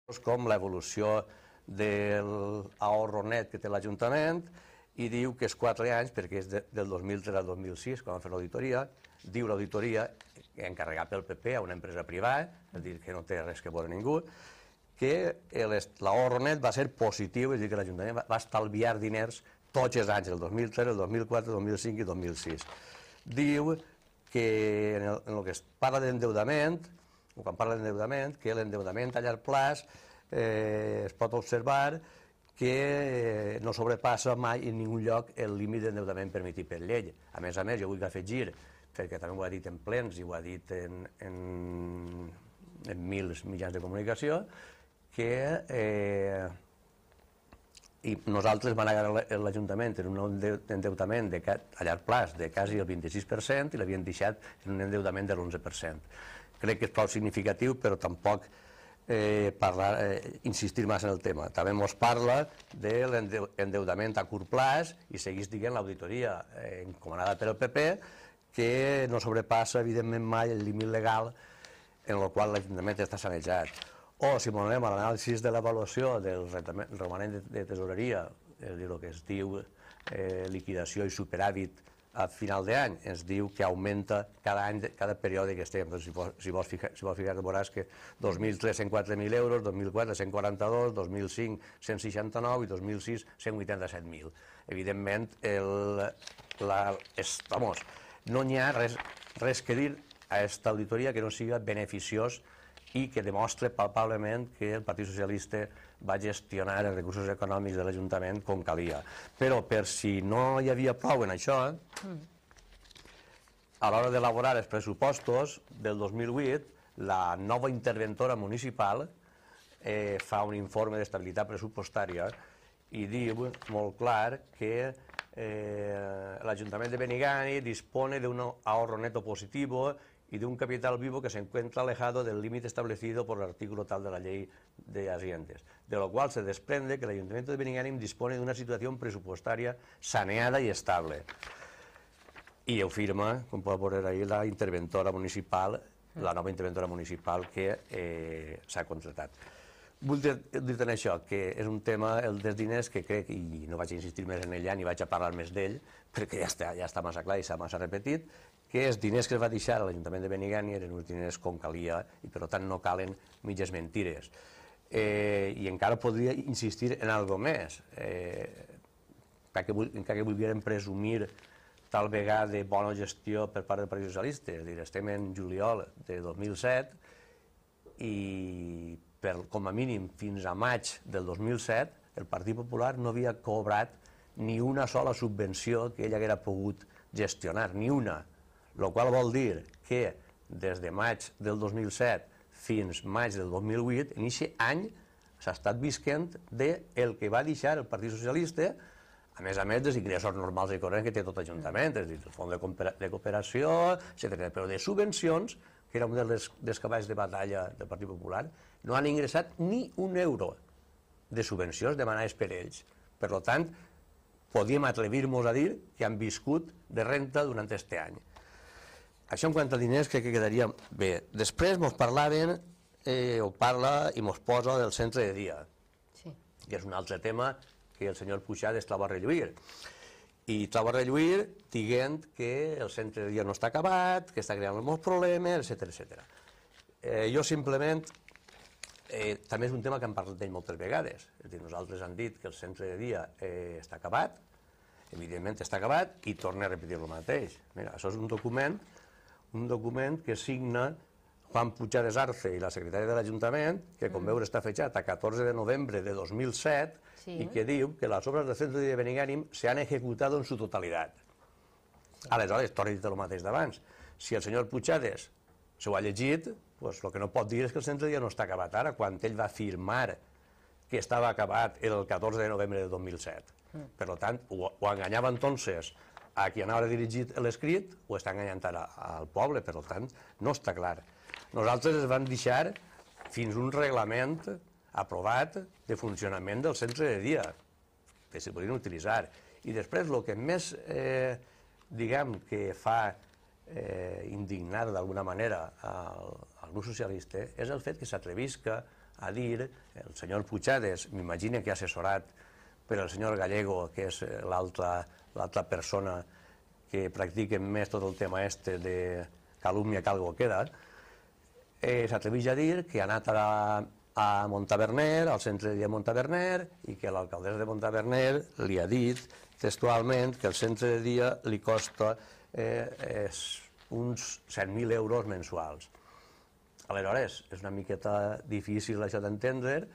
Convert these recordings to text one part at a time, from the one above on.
com l'evolució de l'ahorro net que té l'Ajuntament i diu que és 4 anys, perquè és del 2003 al 2006, quan va fer l'auditoria, diu l'auditoria, encarregat pel PP a una empresa privada, és a dir, que no té res que veure ningú, que l'ahorro net va ser positiu, és a dir, que l'Ajuntament va estalviar diners tots els anys, el 2003, el 2004, el 2005 i el 2006. Diu que en el que es parla d'endeudament, o quan parla d'endeudament, que l'endeudament a llarg plaç es pot observar que no sobrepassa mai en ningú lloc el límit d'endeudament permitit per llei. A més, jo vull afegir, perquè també ho ha dit en plens i ho ha dit en mils mitjans de comunicació, que nosaltres vam anar a l'Ajuntament en un endeutament a llarg plaç de quasi el 26% i l'havien deixat en un endeutament de l'11%. Crec que és prou significatiu, però tampoc insistir massa en el tema. També ens parla de l'endeutament a curt plaç i segueix dient l'auditoria encomanada per el PP que no sobrepassa evidentment mai el límit legal en el qual l'Ajuntament està sanejat. O si anem a l'anàlisi de l'avaluació del romanent de tesoreria, és a dir, el que es diu liquidació i superàvit a final d'any, ens diu que augmenta cada any, cada període que estem. Si vols ficar, veuràs que 2003 104.000 euros, 2004 142, 2005 169 i 2006 187.000. Evidentment, no n'hi ha res que dir a aquesta auditoria que no sigui beneficiós i que demostra palpablement que el Partit Socialista va gestionar els recursos econòmics de l'Ajuntament com calia. Però per si no hi havia prou en això, a l'hora d'elaborar els pressupostos del 2008, la nova interventora municipal fa un informe d'estabilitat pressupostària i diu molt clar que l'Ajuntament de Benigànim dispone de un ahorro neto positivo y de un capital vivo que se encuentra alejado del límite establecido por el artículo tal de la Ley de Haciendas, de lo cual se desprende que el Ayuntamiento de Benigànim dispone de una situación presupuestaria saneada y estable. I ho firma, com podeu veure ahí, la interventora municipal, la nova interventora municipal que s'ha contratat. Vull dir-te això, que és un tema, el dels diners, que crec, i no vaig insistir més en ell, ni vaig a parlar més d'ell, perquè ja està massa clar i s'ha massa repetit, que els diners que es va deixar a l'Ajuntament de Benigànim eren uns diners com calia i per tant no calen mitges mentires. I encara podria insistir en alguna cosa més, encara que volguérem presumir tal vegada de bona gestió per part del Partit Socialista. És a dir, estem en juliol de 2007 i com a mínim fins a maig del 2007 el Partit Popular no havia cobrat ni una sola subvenció que ell haguera pogut gestionar, ni una. El qual vol dir que des de maig del 2007 fins maig del 2008, en aquest any s'ha estat visquent del que va deixar el Partit Socialista, a més dels ingressos normals i corrents que té tot l'Ajuntament, és a dir, el fons de cooperació, etc. Però de subvencions, que era un dels cavalls de batalla del Partit Popular, no han ingressat ni un euro de subvencions demanades per ells. Per tant, podíem atrevir-nos a dir que han viscut de renta durant aquest any. Això en quant a diners crec que quedaria bé. Després ens parlaven, o parla i ens posa del centre de dia, que és un altre tema que el senyor Puigades troba a relluir. I troba a relluir dient que el centre de dia no està acabat, que està creant molts problemes, etc. Jo simplement, també és un tema que hem parlat d'ell moltes vegades, és a dir, nosaltres hem dit que el centre de dia està acabat, evidentment està acabat, i torna a repetir el mateix. Mira, això és un document que signa Juan Puigades Arce i la secretària de l'Ajuntament, que com veure està fetxat a 14 de novembre de 2007 i que diu que les obres del centre de Benigànim se han ejecutat en su totalitat. Aleshores, torna a dir el mateix d'abans. Si el senyor Puigades s'ho ha llegit, el que no pot dir és que el centre de dia no està acabat ara, quan ell va afirmar que estava acabat el 14 de novembre de 2007. Per tant, o enganyava entonces a qui anava dirigit l'escrit o està enganyant ara al poble, per tant, no està clar. Nosaltres es van deixar fins un reglament aprovat de funcionament del centre de dia, que se podien utilitzar. I després, el que més, diguem, que fa indignar d'alguna manera al grup socialista és el fet que s'atrevisca a dir, el senyor Puigades, m'imagino que ha assessorat per el senyor Gallego, que és l'altra persona que practica més tot el tema de calúmnia que algo queda, s'atreveix a dir que ha anat a Montaverner, al centre de dia de Montaverner, i que l'alcaldessa de Montaverner li ha dit textualment que el centre de dia li costa uns 100.000 euros mensuals. Aleshores, és una miqueta difícil això d'entendre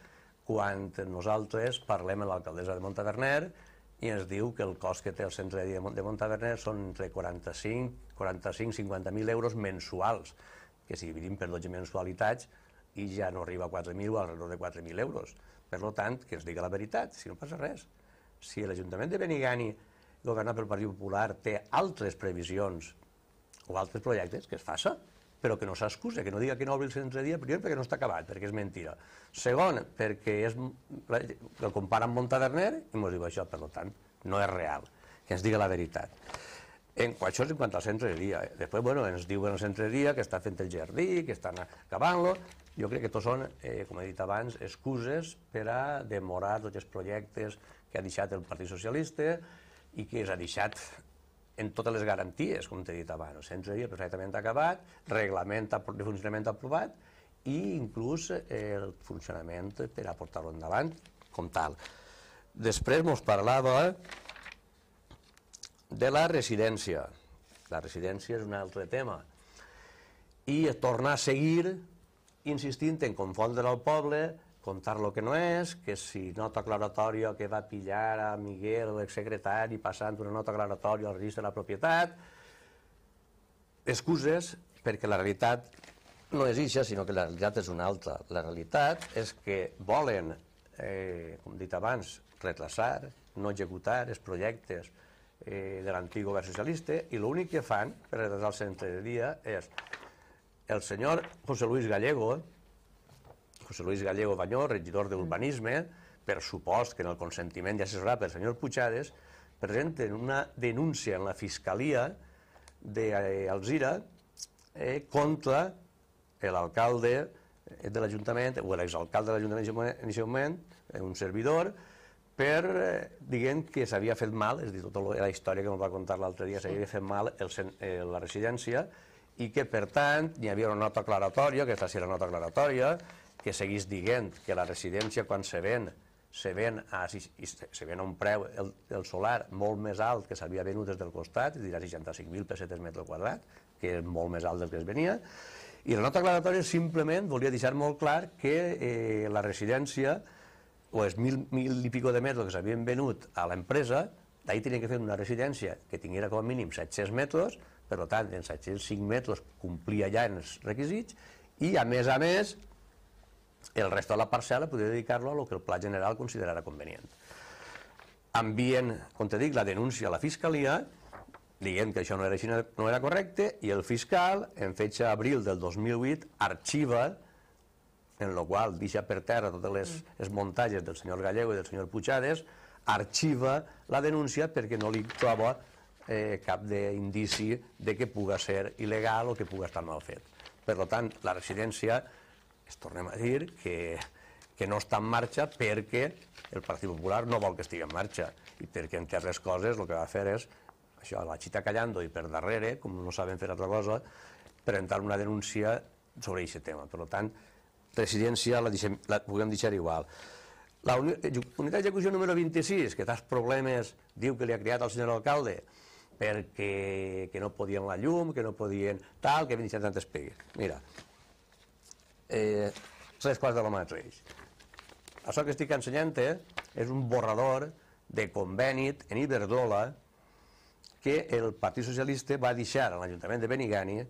quan nosaltres parlem amb l'alcaldessa de Montaverner i ens diu que el cost que té el centre de dia de Montaverner són entre 45-50.000 euros mensuals, que si dividim per 12 mensualitats i ja no arriba a 4.000 o alrededor de 4.000 euros. Per tant, que ens diga la veritat, si no passa res. Si l'Ajuntament de Benigànim, governat pel Partit Popular, té altres previsions o altres projectes, que es faça, però que no s'excusa, que no diga que no obri el centre de dia, primer perquè no està acabat, perquè és mentira. Segon, perquè el compara amb Montaverner i ens diu això, per tant, no és real, que ens diga la veritat. Això és en quant al centre de dia. Després, ens diuen el centre de dia que està fent el jardí, que estan acabant-lo. Jo crec que tots són, com he dit abans, excuses per a demorar tots els projectes que ha deixat el Partit Socialista i que es ha deixat en totes les garanties, com t'he dit abans. El centre de dia perfectament acabat, reglament de funcionament aprovat i inclús el funcionament per a portar-lo endavant com tal. Després ens parlava de la residència. La residència és un altre tema. I tornar a seguir insistint en confondre el poble, contar lo que no és, que si nota aclaratòria que va pillar a Miguel, l'exsecretari, passant una nota aclaratòria al registre de la propietat. Excuses, perquè la realitat no és això, sinó que la realitat és una altra. La realitat és que volen, com he dit abans, retrasar, no executar els projectes de l'antic govern socialista i l'únic que fan per retrasar el centre de dia és el senyor José Luis Gallego Banyó, regidor d'Urbanisme, per supost que en el consentiment i assessorat pel senyor Puigades, presenten una denúncia en la Fiscalia d'Alzira contra l'alcalde de l'Ajuntament, o l'exalcalde de l'Ajuntament en aquest moment, un servidor, dient que s'havia fet mal, és a dir, tota la història que ens va contar l'altre dia, s'havia fet mal la residència i que, per tant, hi havia una nota aclaratòria, aquesta sí era nota aclaratòria, que seguís dient que la residència, quan se ven a un preu, el solar, molt més alt que s'havia venut des del costat, és a dir, a 65.000 pessetes metre quadrat, que és molt més alt del que es venia, i la nota aclaratòria simplement volia deixar molt clar que la residència, o els 1.000 i pico de metres que s'havien venut a l'empresa, d'ahir tenien que fer una residència que tinguera com a mínim 700 metres, per tant, en 705 metres complia ja els requisits, i a més, el resto de la parcel·la podia dedicar-lo a el que el Pla General considerara convenient. Envien, com te dic, la denúncia a la Fiscalia, dient que això no era correcte, i el fiscal, en fetge abril del 2008, arxiva, en el qual deixa per terra totes les muntatges del senyor Gallego i del senyor Puigades, arxiva la denúncia perquè no li troba cap d'indici de que puga ser il·legal o que puga estar mal fet. Per tant, la residència, tornem a dir, que no està en marxa perquè el Partit Popular no vol que estigui en marxa i perquè, entre altres coses, el que va fer és això, la xita callando i per darrere, com no saben fer altra cosa, presentar una denúncia sobre aquest tema. Per tant, residència la puguem deixar igual. La unitat d'execució número 26, que tants problemes diu que li ha creat al senyor alcalde perquè no podien la llum, que no podien tal, que havien deixat tantes pegues. Mira, 3 quarts de lo mateix. Això que estic ensenyant és un borrador de conveni en Iberdrola que el Partit Socialista va deixar a l'Ajuntament de Benigànim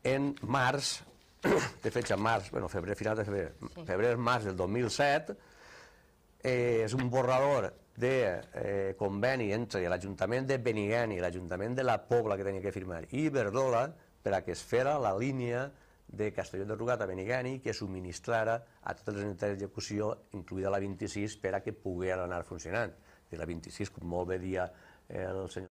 en març, de fet en març, final de febrer-març del 2007, és un borrador de conveni entre l'Ajuntament de Benigànim i l'Ajuntament de la Pobla que tenia que firmar i Iberdrola per a que es fera la línia de Castelló de Rugat a Benigànim que subministrara a totes les unitats d'execució, incluïda la 26, per a que poguera anar funcionant. La 26, com molt bé dia el senyor